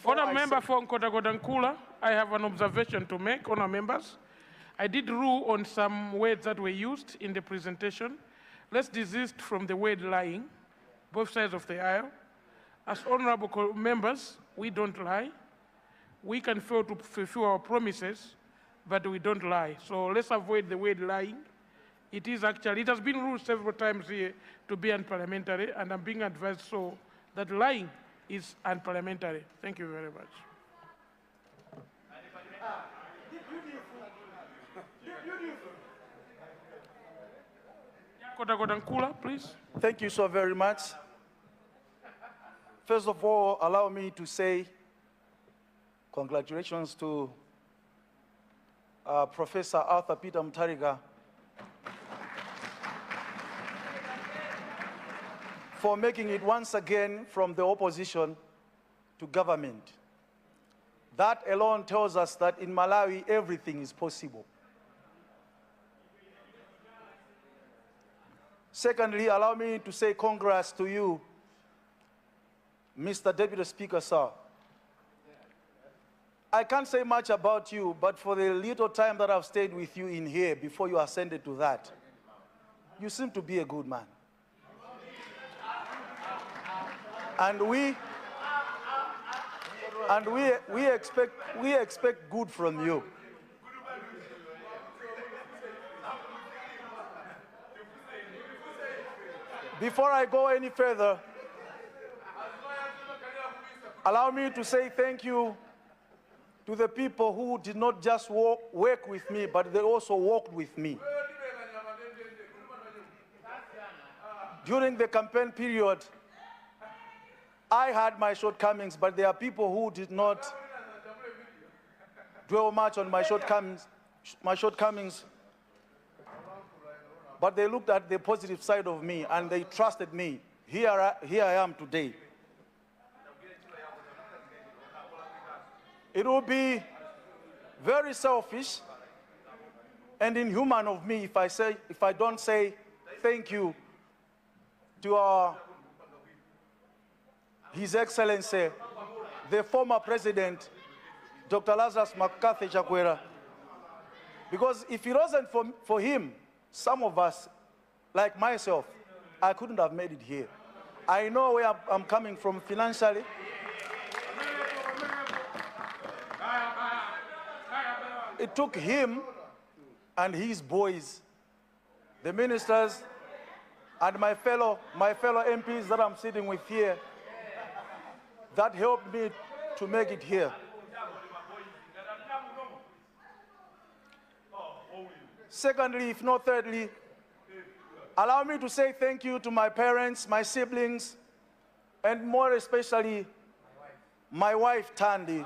Honourable Member for Nkota-Kotankula, I have an observation to make, honourable members. I did rule on some words that were used in the presentation. Let's desist from the word lying, both sides of the aisle. As honourable members, we don't lie. We can fail to fulfill our promises, but we don't lie. So let's avoid the word lying. It has been ruled several times here to be unparliamentary, and I'm being advised so that lying is unparliamentary. Thank you very much. Nkota-Kotankula, please. Thank you so very much. First of all, allow me to say congratulations to Professor Arthur Peter Mutharika for making it once again from the opposition to government. That alone tells us that in Malawi, everything is possible. Secondly, allow me to say congrats to you, Mr. Deputy Speaker, sir. I can't say much about you, but for the little time that I've stayed with you in here before you ascended to that, you seem to be a good man. And we expect good from you. Before I go any further, allow me to say thank you to the people who did not just work with me, but they also walked with me. During the campaign period, I had my shortcomings, but there are people who did not dwell much on my shortcomings, but they looked at the positive side of me and they trusted me. Here I am today. It will be very selfish and inhuman of me if I don't say thank you to His Excellency, the former President, Dr. Lazarus McCarthy Chakwera. Because if it wasn't for him, some of us, like myself, I couldn't have made it here. I know where I'm coming from financially. It took him and his boys, the ministers, and my fellow MPs that I'm sitting with here, that helped me to make it here. Secondly, if not thirdly, allow me to say thank you to my parents, my siblings, and more especially my wife, Tandy.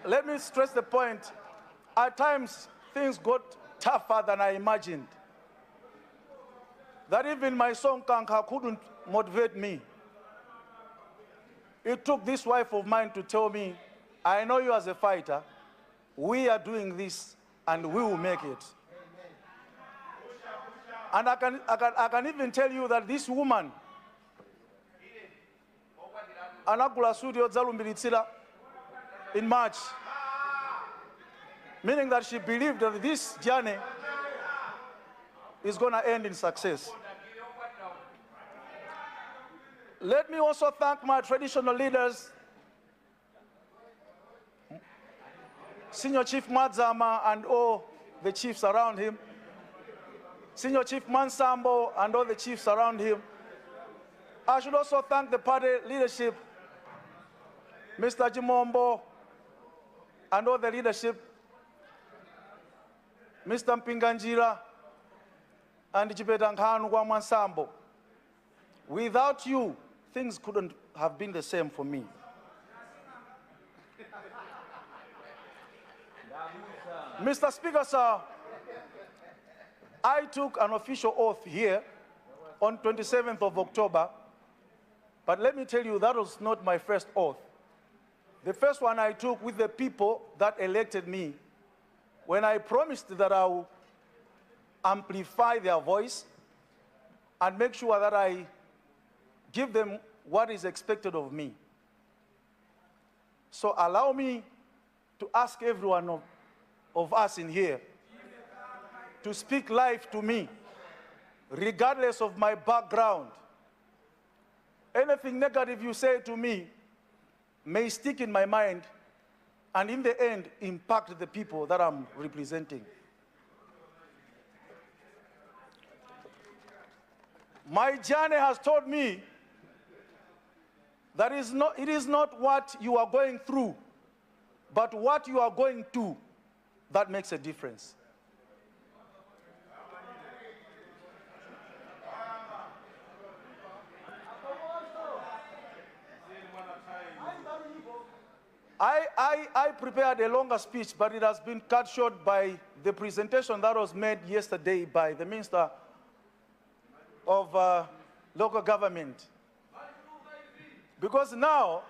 Let me stress the point. At times, things got tougher than I imagined. That even my son Kanka couldn't motivate me. It took this wife of mine to tell me, I know you as a fighter, we are doing this and we will make it. And I can even tell you that this woman, Anakula Studio Zalumbilitsila, in March, meaning that she believed that this journey is going to end in success. Let me also thank my traditional leaders, Senior Chief Madzama and all the chiefs around him, Senior Chief Mansambo and all the chiefs around him. I should also thank the party leadership, Mr. Chimoto and all the leadership, Mr. Mpinganjira and Chipetankhanu Mansambo. Without you, things couldn't have been the same for me. Mr. Speaker, sir, I took an official oath here on 27th of October, but let me tell you, that was not my first oath. The first one I took with the people that elected me, when I promised that I will amplify their voice and make sure that I give them what is expected of me. So allow me to ask every one of us in here to speak life to me, regardless of my background. Anything negative you say to me may stick in my mind and in the end impact the people that I'm representing. My journey has taught me that it is not what you are going through, but what you are going to that makes a difference. I prepared a longer speech, but it has been cut short by the presentation that was made yesterday by the Minister of Local Government. Because now,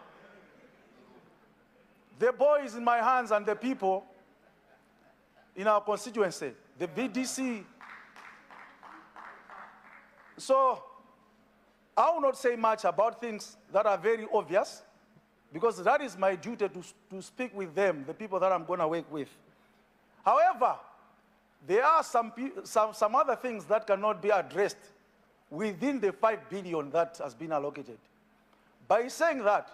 the ball is in my hands and the people in our constituency, the VDC. So, I will not say much about things that are very obvious, because that is my duty to speak with them, the people that I'm going to work with. However, there are some other things that cannot be addressed within the 5 billion that has been allocated. By saying that,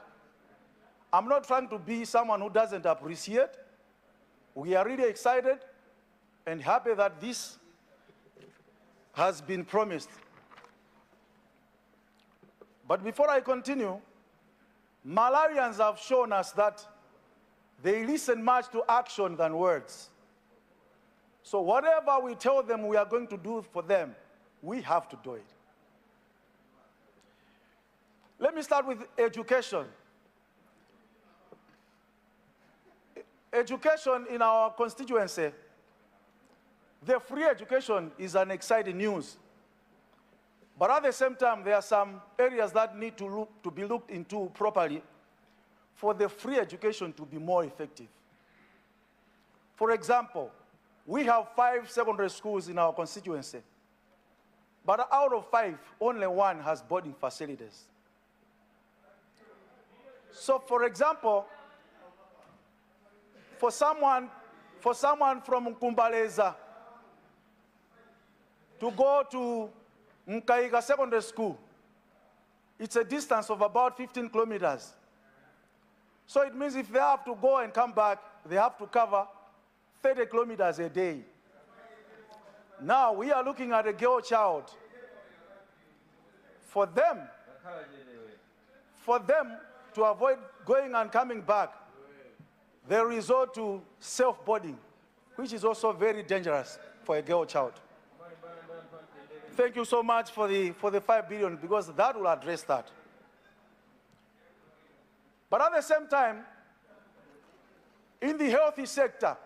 I'm not trying to be someone who doesn't appreciate. We are really excited and happy that this has been promised. But before I continue, Malawians have shown us that they listen much to action than words. So whatever we tell them we are going to do for them, we have to do it. Let me start with education. Education in our constituency, the free education is an exciting news. But at the same time, there are some areas that need to be looked into properly for the free education to be more effective. For example, we have 5 secondary schools in our constituency, but out of 5, only 1 has boarding facilities. So, for example, for someone from Kumbaleza to go to Mkaiga Secondary School, it's a distance of about 15 kilometers. So it means if they have to go and come back, they have to cover 30 kilometers a day. Now we are looking at a girl child. For them to avoid going and coming back, they resort to self-boarding, which is also very dangerous for a girl child. Thank you so much for the 5 billion, because that will address that. But at the same time, in the healthy sector,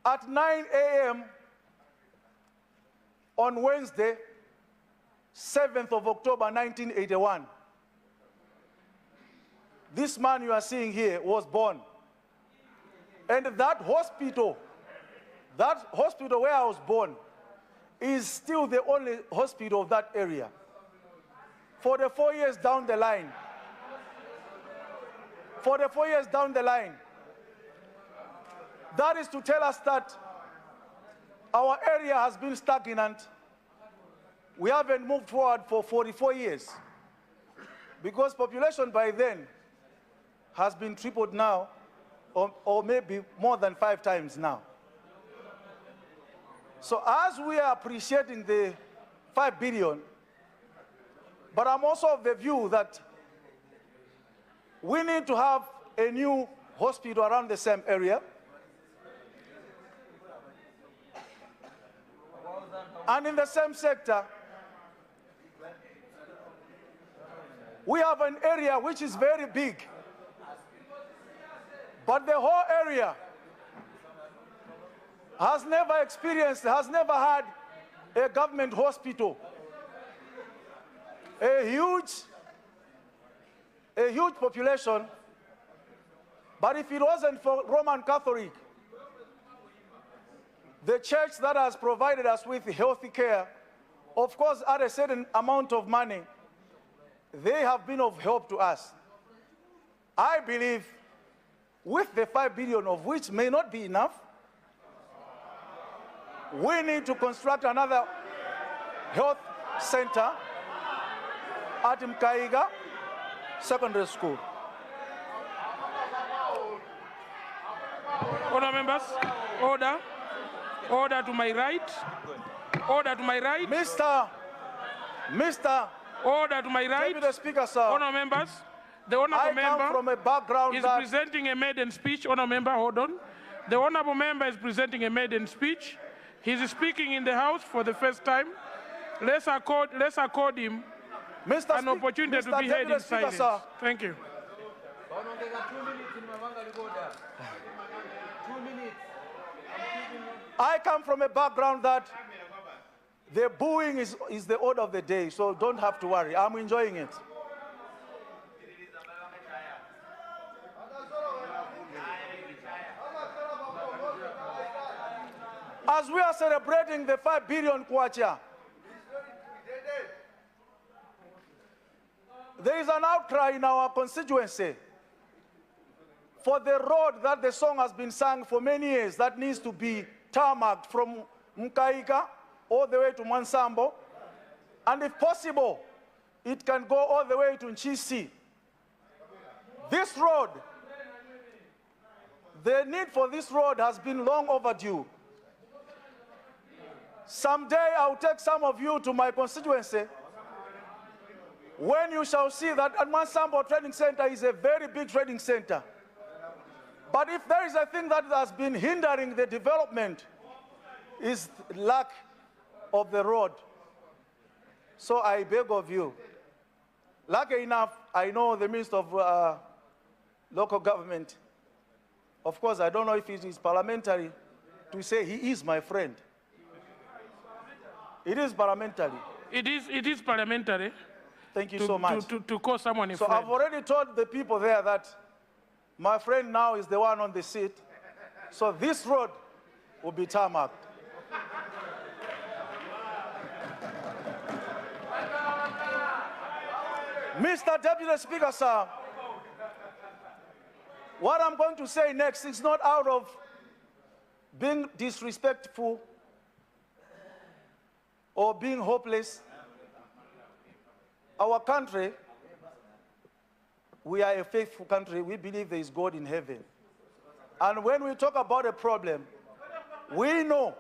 at 9 a.m. on Wednesday, 7th of October, 1981, this man you are seeing here was born. And that hospital where I was born, is still the only hospital of that area. For the 4 years down the line, that is to tell us that our area has been stagnant. We haven't moved forward for 44 years, because population by then has been tripled now, or maybe more than 5 times now. So as we are appreciating the 5 billion, but I'm also of the view that we need to have a new hospital around the same area. And in the same sector, we have an area which is very big, but the whole area has never had a government hospital. A huge population, but if it wasn't for Roman Catholic, the church that has provided us with healthy care Of course, at a certain amount of money, they have been of help to us. I believe with the 5 billion, of which may not be enough, we need to construct another health center at Mkaiga Secondary School. Honourable members, order. Order to my right. Order to my right. Mr. Order to my right. Deputy Speaker, sir. Honourable members, the honourable I come from a background is that presenting a maiden speech. Honourable member, hold on. The honourable member is presenting a maiden speech. He's speaking in the House for the first time. Let's accord him an opportunity to be heard in silence. Sir. Thank you. I come from a background that the booing is the order of the day, so don't have to worry. I'm enjoying it. As we are celebrating the 5 billion kwacha, there is an outcry in our constituency for the road that the song has been sung for many years that needs to be tarmacked from Mkaiga all the way to Mansambo. And if possible, it can go all the way to Nchisi. This road, the need for this road has been long overdue. Someday I'll take some of you to my constituency when you shall see that Mansambo Trading Center is a very big trading center. But if there is a thing that has been hindering the development, is lack of the road. So I beg of you, lucky enough, I know the Minister of Local Government. Of course, I don't know if it is parliamentary to say he is my friend. It is parliamentary. It is parliamentary. Thank you so much. To call someone a friend. So I've already told the people there that my friend now is the one on the seat. So this road will be tarmacked. Mr. Deputy Speaker, sir, what I'm going to say next is not out of being disrespectful or being hopeless. Our country, we are a faithful country. We believe there is God in heaven. And when we talk about a problem, we know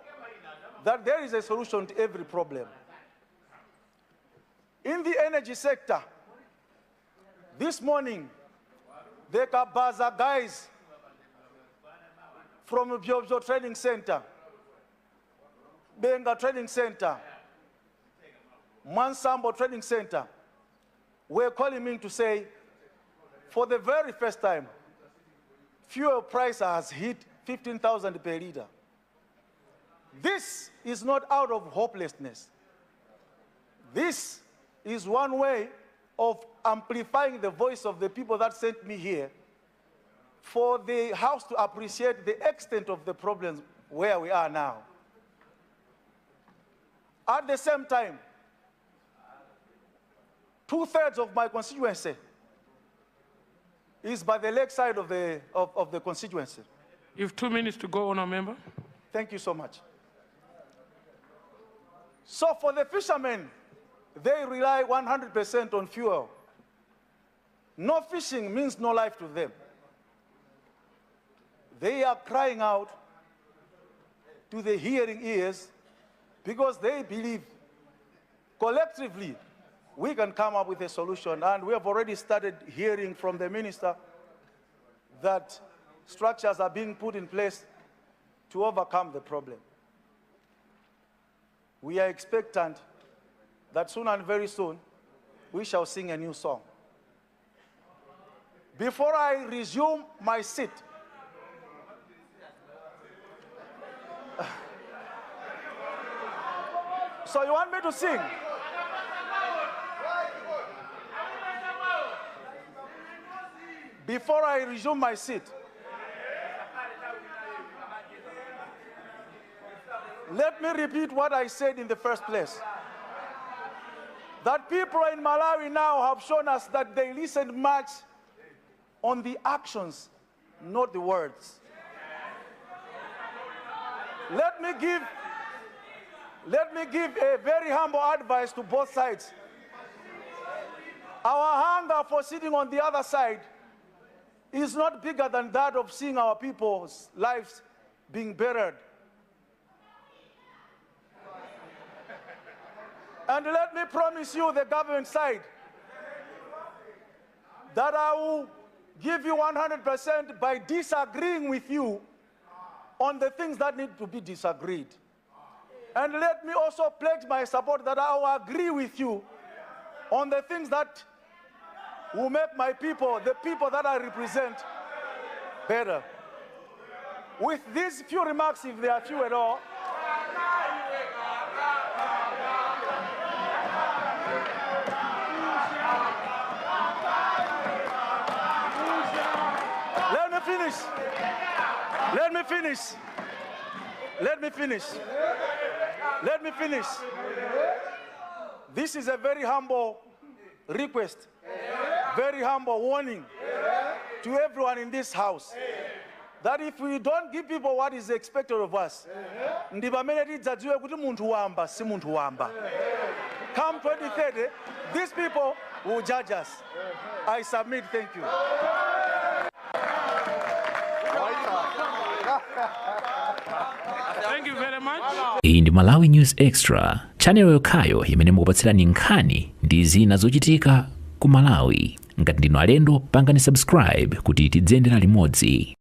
that there is a solution to every problem. In the energy sector, this morning, the Kabaza guys from the Biobjo Trading Center, Benga Trading Center, Mansambo Trading Center, were calling me to say, for the very first time, fuel price has hit 15,000 per liter. This is not out of hopelessness. This is one way of amplifying the voice of the people that sent me here for the House to appreciate the extent of the problems where we are now. At the same time, 2/3 of my constituency is by the lakeside of the constituency. You have 2 minutes to go, Honourable Member. Thank you so much. So for the fishermen, they rely 100% on fuel. No fishing means no life to them. They are crying out to the hearing ears because they believe collectively we can come up with a solution. And we have already started hearing from the minister that structures are being put in place to overcome the problem. We are expectant that soon and very soon, we shall sing a new song. Before I resume my seat, so you want me to sing? Before I resume my seat, let me repeat what I said in the first place. that people in Malawi now have shown us that they listened much on the actions, not the words. Let me give a very humble advice to both sides. Our hunger for sitting on the other side is not bigger than that of seeing our people's lives being buried. And let me promise you, the government side, that I will give you 100% by disagreeing with you on the things that need to be disagreed. And let me also pledge my support that I will agree with you on the things that will make my people, the people that I represent, better. With these few remarks, if they are few at all, let me finish. This is a very humble request, very humble warning to everyone in this house, that if we don't give people what is expected of us, come 2030, these people will judge us. I submit. Thank you. Thank you very much. Hii ndi Malawi News Extra, channel yokayo imene mukupatsirani nkhani ndi zina zochitika ku Malawi. Ngati ndinu alendo, pangani subscribe kuti tidziyendera limodzi.